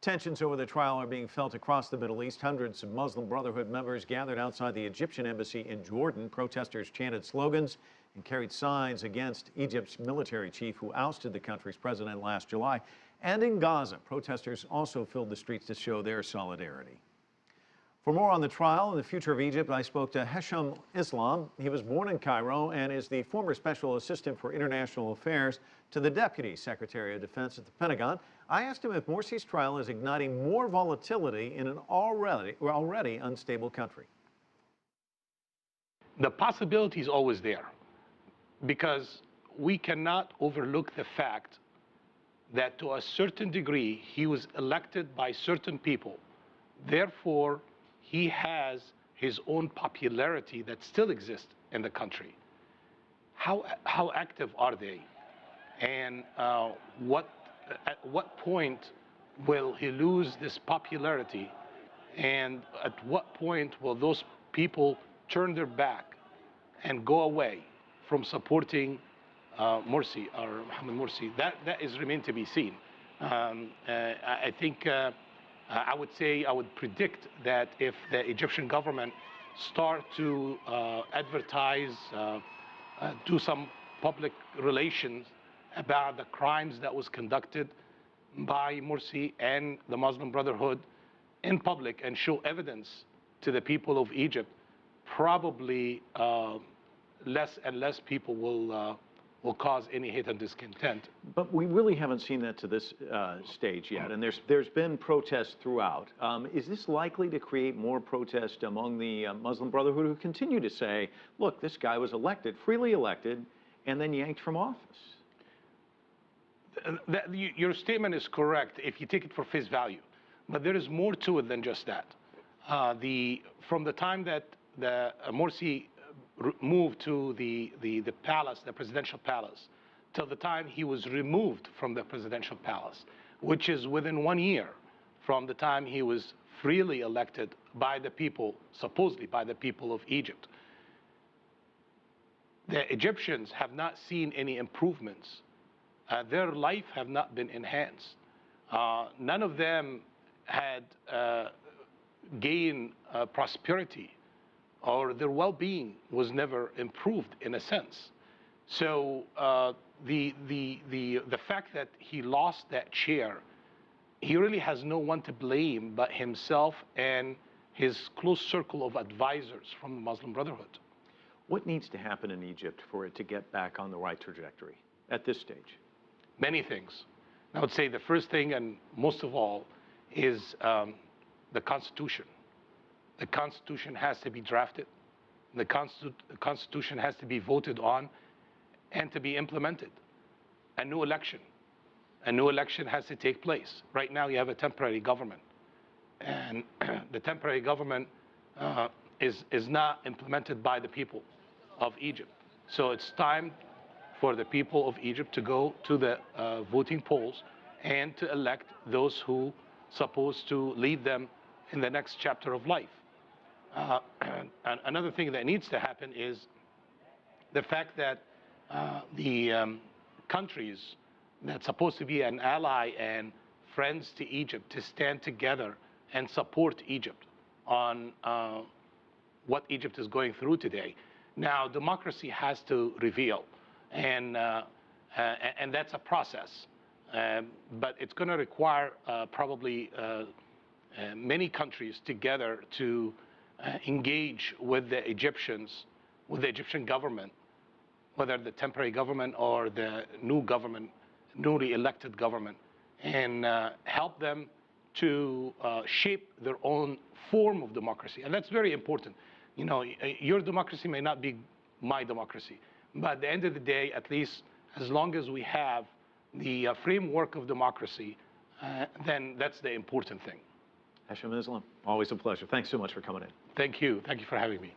Tensions over the trial are being felt across the Middle East. Hundreds of Muslim Brotherhood members gathered outside the Egyptian embassy in Jordan. Protesters chanted slogans and carried signs against Egypt's military chief who ousted the country's president last July. And in Gaza, protesters also filled the streets to show their solidarity. For more on the trial and the future of Egypt, I spoke to Hesham Islam. He was born in Cairo and is the former Special Assistant for International Affairs to the Deputy Secretary of Defense at the Pentagon. I asked him if Morsi's trial is igniting more volatility in an already unstable country. The possibility is always there, because we cannot overlook the fact that to a certain degree he was elected by certain people. Therefore, he has his own popularity that still exists in the country. How active are they? And at what point will he lose this popularity? And at what point will those people turn their back and go away from supporting Morsi or Mohamed Morsi? That is remain to be seen. I think I would predict that if the Egyptian government start to advertise, do some public relations about the crimes that was conducted by Morsi and the Muslim Brotherhood in public and show evidence to the people of Egypt, probably less and less people will cause any hate and discontent. But we really haven't seen that to this stage yet, and there's been protests throughout. Is this likely to create more protest among the Muslim Brotherhood, who continue to say, look, this guy was elected, freely elected, and then yanked from office? Your statement is correct if you take it for face value, but there is more to it than just that. From the time that Morsi moved to the palace, the presidential palace, till the time he was removed from the presidential palace, which is within 1 year from the time he was freely elected by the people, supposedly by the people of Egypt. The Egyptians have not seen any improvements. Their life have not been enhanced. None of them had gained prosperity, or their well-being was never improved in a sense. So the fact that he lost that chair, he really has no one to blame but himself and his close circle of advisors from the Muslim Brotherhood. What needs to happen in Egypt for it to get back on the right trajectory at this stage? Many things. I would say the first thing, and most of all, is the Constitution. The Constitution has to be drafted. The Constitution has to be voted on and to be implemented. A new election. A new election has to take place. Right now you have a temporary government. And the temporary government is not implemented by the people of Egypt. So it's time for the people of Egypt to go to the voting polls and to elect those who are supposed to lead them in the next chapter of life. And another thing that needs to happen is the fact that the countries that's supposed to be an ally and friends to Egypt to stand together and support Egypt on what Egypt is going through today. Now, democracy has to reveal, and that's a process. But it's going to require probably many countries together to engage with the Egyptians, with the Egyptian government, whether the temporary government or the new government, newly elected government, and help them to shape their own form of democracy. And that's very important. You know, your democracy may not be my democracy, but at the end of the day, at least as long as we have the framework of democracy, then that's the important thing. Hesham Islam, always a pleasure. Thanks so much for coming in. Thank you. Thank you for having me.